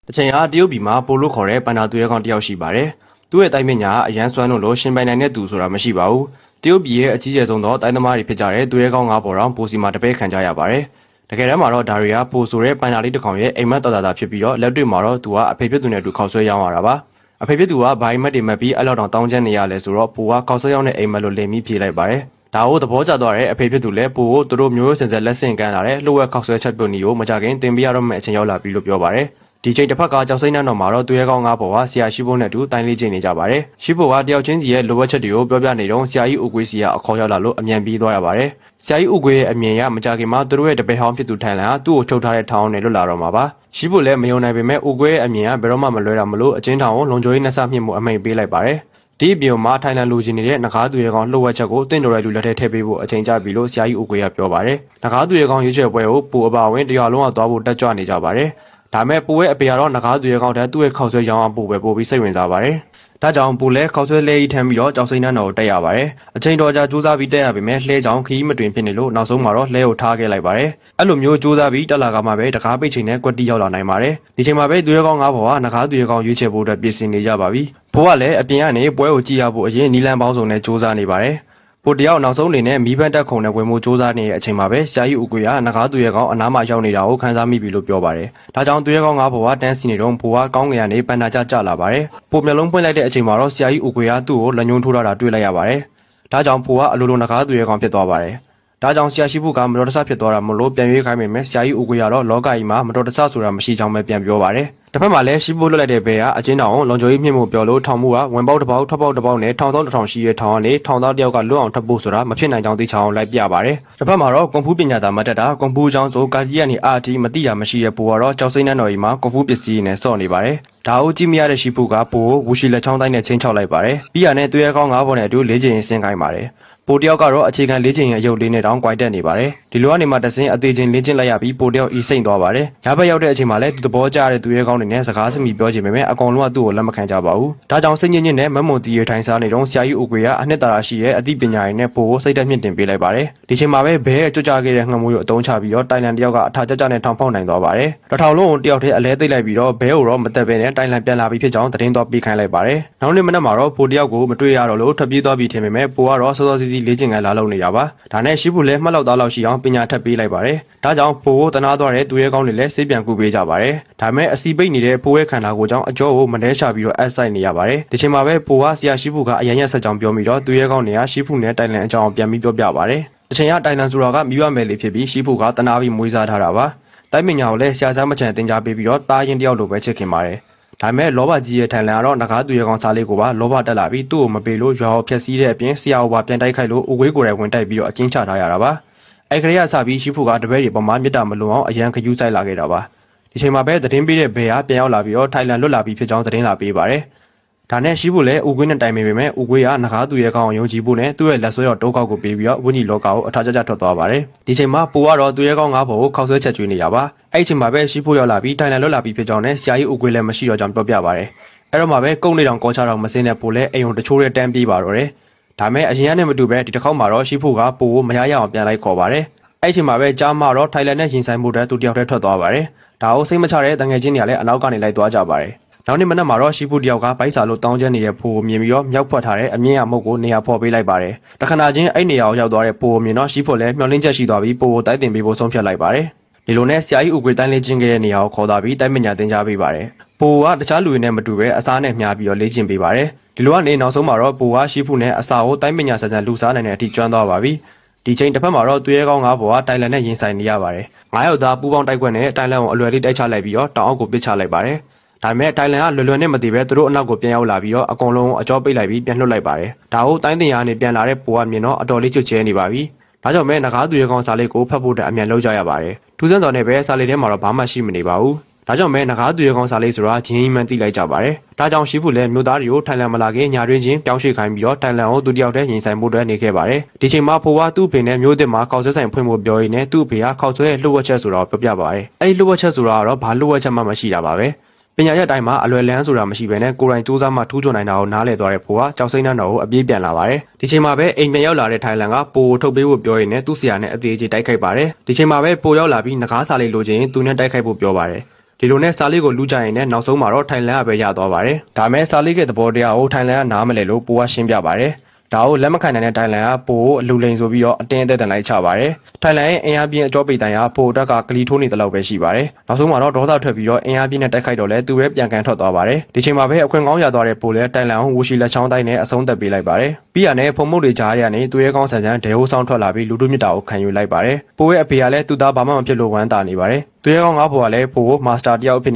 တချိန်အားတရုတ်ပြည်မှာပိုလို့ခေါ်တဲ့ပန်နာသူရဲကောင်းတယောက်ရှိပါတယ်။သူ့ရဲ့တိုင်းပညာအရန်စွမ်းလို့ရှင်ပိုင်နိုင်တဲ့သူဆိုတာမရှိပါဘူး။တရုတ်ပြည်ရဲ့အကြီးကျယ်ဆုံးသောတိုင်းသမားတွေဖြစ်ကြတဲ့သူရဲကောင်း၅ပေါ်တော်ပိုစီမှာတပည့်ခံကြရပါတယ်။တကယ်တမ်းမှာတော့ဒါတွေကပိုဆိုတဲ့ပန်နာလေးတစ်ကောင်ရဲ့အိမ်မက်တော်တာဖြစ်ပြီးတော့လက်တွေ့မှာတော့သူကအဖေဖြစ်သူနဲ့အတူခောက်ဆွဲရောင်းရတာပါ။အဖေဖြစ်သူကဘိုင်းမက်တွေမှတ်ပြီးအဲ့လောက်တောင်းချမ်းနေရလဲဆိုတော့ပိုကခောက်ဆွဲရောင်းတဲ့အိမ်မက်လို့လင်ပြီးပြေးလိုက်ပါတယ်။ဒါကိုသဘောကျသွားတဲ့အဖေဖြစ်သူလည်းပိုကိုသူတို့မျိုးစင်ဆက်လက်ဆင့်ကမ်းလာတဲ့လှုပ်ဝက်ခောက်ဆွဲချက်ပုံမျိုးမကြခင်တင်ပြရတော့မယ့်အချိန်ရောက်လာပြီလို့ပြောပါတယ်။ဒီချိန်တစ်ဖက်ကကြောက်စိမ့်နှံတော်မှာတော့သူရဲကောင်း၅ပေါ်ကဆရာရှိဖို့နဲ့အတူတိုင်းလေးကျင်းနေကြပါတယ်။ရှိဖို့ကတယောက်ချင်းစီရဲ့လိုအပ်ချက်တွေကိုပြောပြနေတော့ဆရာကြီးဦးကွေးစီကအခေါ်ရောက်လာလို့အမြန်ပြေးသွားရပါတယ်။ဆရာကြီးဦးကွေးရဲ့အမြင်ရမကြခင်မှာသူတို့ရဲ့တပည့်ဟောင်းဖြစ်သူထိုင်လန်ကသူ့ကိုထုတ်ထားတဲ့ထောင်နဲ့လွတ်လာတော့မှာပါ။ရှိဖို့လည်းမယုံနိုင်ပေမဲ့ဦးကွေးရဲ့အမြင်ကဘယ်တော့မှမလွဲတာမလို့အချင်းထောင်ကိုလုံခြုံရေးနှက်ဆမြင့်မှုအမိန့်ပေးလိုက်ပါတယ်။ဒီအပြင်မှာထိုင်လန်လူချင်းနေတဲ့နဂါးသူရဲကောင်းလှုပ်ဝက်ချက်ကိုတင့်တော်တဲ့လူလက်ထဲထည့်ပေးဖို့အချိန်ကျပြီလို့ဆရာကြီးဦးကွေးကပြောပါတယ်။နဂါးသူရဲကောင်းရွေးချယ်ပွဲကိုပူအပါဝင်တရားလုံးကသွားဖို့တက်ကြွနေကြပါတယ်။ဒါမဲ့ပိုရဲ့အပေကတော့နဂါးသူရဲကောင်းတဲ့သူ့ရဲ့ခောက်ဆွဲရောင်းအောင်ပို့ပဲပို့ပြီးစိတ်ဝင်စားပါတယ်။ဒါကြောင့်ပိုလဲခောက်ဆွဲလဲကြီးထမ်းပြီးတော့ကြောက်စိမ့်နှံတော်ကိုတက်ရပါတယ်။အချိန်တော်ကြာစူးစမ်းပြီးတက်ရပေမဲ့လှဲချောင်းခီးမတွင်ဖြစ်နေလို့နောက်ဆုံးမှာတော့လှဲကိုထားခဲ့လိုက်ပါတယ်။အဲ့လိုမျိုးစူးစမ်းပြီးတက်လာကမှပဲတကားပိတ်ချိန်နဲ့ကွက်တီရောက်လာနိုင်ပါတယ်။ဒီချိန်မှာပဲသူရဲကောင်း၅ဘောကနဂါးသူရဲကောင်းရွေးချယ်ဖို့အတွက်ပြင်ဆင်နေကြပါပြီ။ဘိုးကလည်းအပြင်ကနေပွဲကိုကြည့်ရဖို့အရင်နီလန်ပေါင်းစုံနဲ့စူးစမ်းနေပါတယ်။ပိုတယောက်နောက်ဆုံးအနေနဲ့မီးပန်းတက်ခုံနဲ့ဝင်မှုစူးစမ်းနေတဲ့အချိန်မှာပဲဆရာကြီးဦးကွေကနဂါးသူရဲကောင်းအနားမှာရောက်နေတာကိုခန်းစားမိပြီလို့ပြောပါတယ်။ဒါကြောင့်သူရဲကောင်း၅ဘောကတန်းစီနေတော့ဘိုးကကောင်းငယ်ကနေပန်နာကျလာပါတယ်။ပိုမျက်လုံးပွင့်လိုက်တဲ့အချိန်မှာတော့ဆရာကြီးဦးကွေကသူ့ကိုလက်ညှိုးထိုးထားတာတွေ့လိုက်ရပါတယ်။ဒါကြောင့်ဘိုးကအလိုလိုနဂါးသူရဲကောင်းဖြစ်သွားပါတယ်။ဒါကြောင့်ဆရာရှိဖို့ကမတော်တဆဖြစ်သွားတာမလို့ပြန်ရွေးခိုင်းပေမဲ့ဆရာကြီးဦးကွေကတော့လောကကြီးမှာမတော်တဆဆိုတာမရှိကြောင်းပဲပြန်ပြောပါတယ်။တစ်ဖက်မှာလည်းရှိဖို့လွတ်လိုက်တဲ့ဘဲကအချင်းတောင်လုံခြုံရေးမြင့်မှုပြောလို့ထောင်မှုကဝင်ပေါက်တစ်ပေါက်ထွက်ပေါက်တစ်ပေါက်နဲ့ထောင်သောတစ်ထောင်ရှိရဲ့ထောင်ကနေထောင်သားတယောက်ကလွတ်အောင်ထပ်ဖို့ဆိုတာမဖြစ်နိုင်ကြောင်းသိချအောင်လိုက်ပြပါတယ်။တစ်ဖက်မှာတော့ကွန်ဖူးပညာသာမတ်တက်တာကွန်ဖူးချောင်းဆိုကာကြီးကနေအာတီမတိတာမရှိတဲ့ပိုကတော့ကြောက်စိမ့်နှံတော်ကြီးမှာကွန်ဖူးပစ္စည်းနဲ့စော့နေပါတယ်။ဒါကိုကြည့်မရတဲ့ရှိဖို့ကပိုကိုဝူရှိလက်ချောင်းတိုင်းနဲ့ချင်းချောက်လိုက်ပါတယ်။ပြီးရတဲ့သွေးကောင်း၅ပေါ်နဲ့အတူ၄ချိန်ဆင်းခိုင်းပါတယ်။ပိုတယောက်ကတော့အခြေခံ၄ချိန်ရဲ့အယုတ်လေးနဲ့တောင်ကြွိုက်တက်နေပါတယ်။ဒီလိုကနေမှတဆင်းအသေးချင်းလင်းချင်းလိုက်ရပြီးပိုတယောက်ဤစိမ့်သွားပါတယ်။ရဘက်ရောက်တဲ့အချိန်မှာလည်းဒီသဘောကျတဲ့သူရဲကောင်းတွေနဲ့စကားစမိပြောချင်ပေမဲ့အကောင်လုံးကသူ့ကိုလက်မခံကြပါဘူး။ဒါကြောင့်စိတ်ညစ်ညစ်နဲ့မမွန်တီရထိုင်စားနေတော့ဆရာကြီးဦးကွေကအနှစ်သာရရှိရဲ့အသိပညာရည်နဲ့ပိုကိုစိတ်သက်မြင့်တင်ပေးလိုက်ပါတယ်။ဒီချိန်မှာပဲဘဲကြွကြခဲ့တဲ့ငှမိုးကိုအတုံးချပြီးတော့တိုင်လန်တယောက်ကအထာကြကြနဲ့ထောင်ဖောက်နိုင်သွားပါတယ်။တစ်ထောင်လုံးကိုတယောက်တည်းအလဲသိမ့်လိုက်ပြီးတော့ဘဲကိုတော့မသက်ပဲနဲ့တိုင်လန်ပြန်လာပြီးဖြစ်ကြောင်းသတင်းတော်ပေးခိုင်းလိုက်ပါတယ်။နောက်နေ့မနက်မှာတော့ပိုတယောက်ကိုမတွေ့ရတော့လို့ထွက်ပြေးသွားပြီးထင်ပေမဲ့ပိုကတော့စောစောစီးစီးလေးကျင်ကန်လာလို့နေတာပါ။ဒါနဲ့ရှိဖို့လဲမှတ်လောက်သားလောက်ရှိအောင်ပညာထပ်ပေးလိုက်ပါတယ်။ဒါကြောင့်ပိုကိုတနာသွားတဲ့သူရဲကောင်းတွေလည်းစေးပြန်ကူပေးကြပါတယ်။ဒါမဲ့အစီပိတ်နေတဲ့ပိုရဲ့ခန္ဓာကိုယ်ကြောင့်အကျော်ကိုမနှဲရှာပြီးတော့အက်ဆိုင်နေရပါတယ်။ဒီချိန်မှာပဲပိုကဆရာရှိဖို့ကအရန်ရက်ဆက်ကြောင်ပြောပြီးတော့သူရဲကောင်းတွေကရှိဖို့နဲ့တိုင်လန်အကြောင်းပြန်ပြီးပြောပြပါတယ်။ဒီချိန်ကတိုင်လန်ဆိုတာကမိဘမယ်လေးဖြစ်ပြီးရှိဖို့ကတနာပြီးမွေးစားထားတာပါ။တိုင်းပညာကိုလည်းဆရာစားမချန်တင် जा ပေးပြီးတော့တာရင်တယောက်လိုပဲချစ်ခင်ပါတယ်။ဒါမဲ့လောဘကြီးရဲ့ထိုင်လန်ကတော့နဂါးသူရဲကောင်းစားလေးကိုပါလောဘတက်လာပြီးသူ့ကိုမပေးလို့ရွာကိုဖျက်ဆီးတဲ့အပြင်ဆရာကိုပါပြန်တိုက်ခိုက်လို့ဦးဝေးကိုယ်တိုင်ဝင်တိုက်ပြီးတော့အကျဉ်းချထားရတာပါ။အဲ့ကလေးကစပြီးရှိဖို့ကတပည့်တွေပေါ်မှာမြစ်တာမလွန်အောင်အရန်ခယူးဆိုင်လာခဲ့တာပါ။ဒီချိန်မှာပဲသတင်းပေးတဲ့ဘဲကပြန်ရောက်လာပြီးတော့ထိုင်လန်လွတ်လာပြီးဖြစ်ကြောင်းသတင်းလာပေးပါတယ်။ဒါနဲ့ရှိဖို့လဲဦးကွေးနဲ့တိုင်ပေမဲ့ဦးကွေးကနဂါးသူရဲကောင်းအောင်ယုံကြည်ဖို့နဲ့သူ့ရဲ့လက်ဆွဲတော်တောကောက်ကိုပေးပြီးတော့ဝင်းကြီးလောကကိုအထာကြကြထွက်သွားပါတယ်။ဒီချိန်မှာပိုကတော့သူရဲကောင်း၅ဘောကိုခောက်ဆွဲချက်ကျွေးနေတာပါ။အဲ့ချိန်မှာပဲရှိဖို့ရောက်လာပြီးတိုင်လန်လွတ်လာပြီးဖြစ်ကြောင်းနဲ့ဆရာကြီးဦးကွေးလည်းမရှိတော့ကြောင်းပြောပြပါတယ်။အဲ့တော့မှပဲကုန်းနေတောင်ကောချတောင်မစင်းတဲ့ပိုလဲအိမ်ုံတချိုးတဲ့တန်းပြေးပါတော့တယ်။ဒါမဲ့အရင်ကနဲ့မတူပဲဒီတစ်ခေါက်မှာတော့ရှိဖို့ကပိုကိုမရရအောင်ပြန်လိုက်ခေါ်ပါတယ်။အဲ့ချိန်မှာပဲကြားမှာတော့ထိုင်လန်နဲ့ရင်ဆိုင်မှုတဲ့သူတယောက်တည်းထွက်သွားပါတယ်။ဒါကိုစိတ်မချတဲ့တငယ်ချင်းတွေကလည်းအနောက်ကနေလိုက်သွားကြပါတယ်။နောက်နေ့မနက်မှာတော့ရှိဖို့တယောက်ကဗိုက်စာလို့တောင်းကျနေတဲ့ဖိုးကိုမြင်ပြီးတော့မြောက်ဖွက်ထားတဲ့အမြင့်အမုတ်ကိုနေရာဖော်ပေးလိုက်ပါတယ်။တခဏချင်းအဲ့နေရာကိုရောက်သွားတဲ့ပိုကိုမြင်တော့ရှိဖို့လည်းမျောလင်းချက်ရှိသွားပြီးပိုကိုတိုက်တင်ပေးဖို့ဆုံးဖြတ်လိုက်ပါတယ်။ဒီလိုနဲ့ဆရာကြီးဦးကွေတိုင်းလေးချင်းခဲ့တဲ့နေရာကိုခေါ်သွားပြီးတိုင်းပညာသင်ကြားပေးပါတယ်။ပိုကတခြားလူတွေနဲ့မတူပဲအစားနဲ့မျှပြီးတော့လေ့ကျင့်ပေးပါတယ်။ဒီလိုကနေနောက်ဆုံးမှာတော့ပိုကရှိဖို့နဲ့အစာကိုတိုင်းပညာဆန်ဆန်လူစားနိုင်တဲ့အထိကျွမ်းသွားပါပြီ။ဒီချိန်တစ်ဖက်မှာတော့သူရဲကောင်း၅ဘောကတိုင်လန်နဲ့ရင်ဆိုင်နေရပါတယ်။9ယောက်သားပူပေါင်းတိုက်ခွက်နဲ့တိုင်လန်ကိုအလွယ်လေးတိုက်ချလိုက်ပြီးတော့တောင်အောက်ကိုပစ်ချလိုက်ပါတယ်။ဒါပေမဲ့တိုင်လန်ကလွယ်လွယ်နဲ့မတည်ပဲသူတို့အနောက်ကိုပြန်ရောက်လာပြီးတော့အကုန်လုံးအကြောပိတ်လိုက်ပြီးပြန်လွှတ်လိုက်ပါတယ်။ဒါကိုတိုင်းတင်ရကနေပြန်လာတဲ့ပိုကမြင်တော့အတော်လေးချွတ်ချဲနေပါပြီ။ဒါကြောင့်မဲနဂါးသူရဲကောင်းစာလေးကိုဖတ်ဖို့တဲ့အမြန်လုပ်ကြရပါတယ်။ထူးဆန်းစွာနဲ့ပဲစာလေးထဲမှာတော့ဘာမှရှိမနေပါဘူး။ဒါကြောင့်မဲနဂါးသူရဲကောင်းစာလေးဆိုတာဂျင်းကြီးမှန်းသိလိုက်ကြပါတယ်။ဒါကြောင့်ရှိဖို့လဲမြို့သားတွေကိုထိုင်လန်မလာခင်ညာတွင်ချင်းပြောင်းရွှေ့ခိုင်းပြီးတော့ထိုင်လန်ကိုသူတယောက်တည်းရင်ဆိုင်ဖို့အတွက်နေခဲ့ပါတယ်။ဒီချိန်မှာဖိုးကသူ့အဖေနဲ့မြို့သစ်မှာခောက်ဆွဲဆိုင်ဖွင့်ဖို့ပြောရင်းနဲ့သူ့အဖေကခောက်ဆွဲရဲ့လှုပ်ဝက်ချက်ဆိုတော့ပြောပြပါတယ်။အဲ့ဒီလှုပ်ဝက်ချက်ဆိုတာကတော့ဘာလှုပ်ဝက်ချက်မှမရှိတာပါပဲ။ပညာရက်တိုင်းမှာအလွယ်လန်းဆိုတာမရှိဘဲနဲ့ကိုယ်တိုင်စူးစမ်းမှထူးချွန်နိုင်တာကိုနားလည်သွားတဲ့ဖိုးကကြောက်စိမ့်နှံတော်ကိုအပြေးပြန်လာပါတယ်။ဒီချိန်မှာပဲအိမ်ပြန်ရောက်လာတဲ့ထိုင်လန်ကပိုကိုထုတ်ပေးဖို့ပြောရင်းနဲ့သူ့ဆရာနဲ့အသေးကြီးတိုက်ခိုက်ပါတယ်။ဒီချိန်မှာပဲပိုရောက်လာပြီးငကားစာလေးလိုချင်သူနဲ့တိုက်ခိုက်ဖို့ပြောပါတယ်။ ဒီ ဒီလိုနဲ့စာလေးကိုလူကြရင်လည်းနောက်ဆုံးမှာတော့ထိုင်လန်ကပဲရသွားပါတယ်ဒါမဲ့စာလေးကသဘောတရားကိုထိုင်လန်ကနားမလဲလို့ပိုကရှင်းပြပါတယ်ဒါကိုလက်မခံနိုင်တဲ့ထိုင်လန်ကပိုကိုအလူလိန်ဆိုပြီးတော့အတင်းအသက်တန်လိုက်ချပါတယ်ထိုင်လန်ရဲ့အင်အားပြင်းအကြောပိတ်တိုင်ကပိုအတွက်ကကလီထိုးနေတလောက်ပဲရှိပါတယ်နောက်ဆုံးမှာတော့ဒေါသထွက်ပြီးတော့အင်အားပြင်းနဲ့တိုက်ခိုက်တော့လဲသူပဲပြန်ကန်ထွက်သွားပါတယ်ဒီချိန်မှာပဲအခွင့်ကောင်းရသွားတဲ့ပိုလဲထိုင်လန်ကိုဝူရှီလက်ချောင်းတိုင်းနဲ့အဆုံးသတ်ပေးလိုက်ပါတယ်ပြီးရနဲ့ဖုံမုတ်တွေကြားရကနေသူရဲကောင်းဆန်ဆန်ဒဲဟိုးဆောင်ထွက်လာပြီးလူတို့မြစ်တာကိုခံယူလိုက်ပါတယ်ပိုရဲ့အဖေကလည်းသူ့သားဘာမှမဖြစ်လို့ဝမ်းသာနေပါတယ်သူရဲကောင်းငါ့ဘွားကလည်းပိုကိုမာစတာတယောက်အဖြစ်